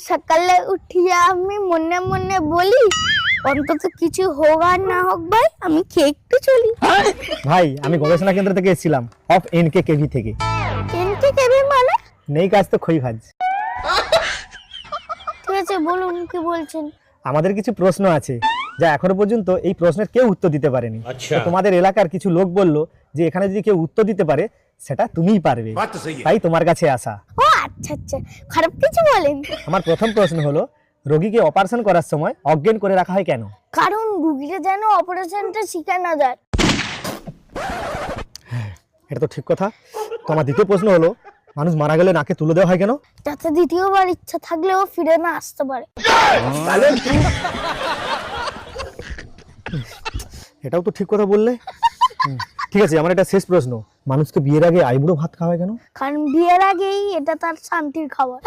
সকালে উঠিয়া আমি মনে মনে বলি অন্তত কিছু হোক আর না হোক ভাই আমি খেয়ে একটু চলি। ভাই আমি গবেষণা কেন্দ্র থেকে এসেছিলাম, অফ এনকে কেভি থেকে। এনকে কেবি মানে? নেই কাজ তো খই ভাজ। ঠিক আছে বলুন কি বলছেন। আমাদের কিছু প্রশ্ন আছে যা এখনো পর্যন্ত এই প্রশ্নের কেউ উত্তর দিতে পারেনি। তো তোমাদের এলাকার কিছু লোক বলল যে এখানে যদি কেউ উত্তর দিতে পারে সেটা তুমিই পারবে, তাই তোমার কাছে আসা। ও আচ্ছা আচ্ছা, খারাপ কিছু বলেন। আমার প্রথম প্রশ্ন হলো, রোগীকে অপারেশন করার সময় অজ্ঞান করে রাখা হয় কেন? কারণ রুগীকে যেন অপারেশনটা শিখে না যায়। এটা তো ঠিক কথা। তো আমার দ্বিতীয় প্রশ্ন হলো, মানুষ মারা গেলে নাকে তুলে দেওয়া হয় কেন? যাতে দ্বিতীয়বার ইচ্ছা থাকলেও ফিরে না আসতে পারে। এটাও তো ঠিক কথা বললে। ঠিক আছে, আমার এটা শেষ প্রশ্ন, মানুষকে বিয়ের আগে আইবুড়ো ভাত খাওয়ায় কেন? কারণ বিয়ের আগেই এটা তার শান্তির খাবার।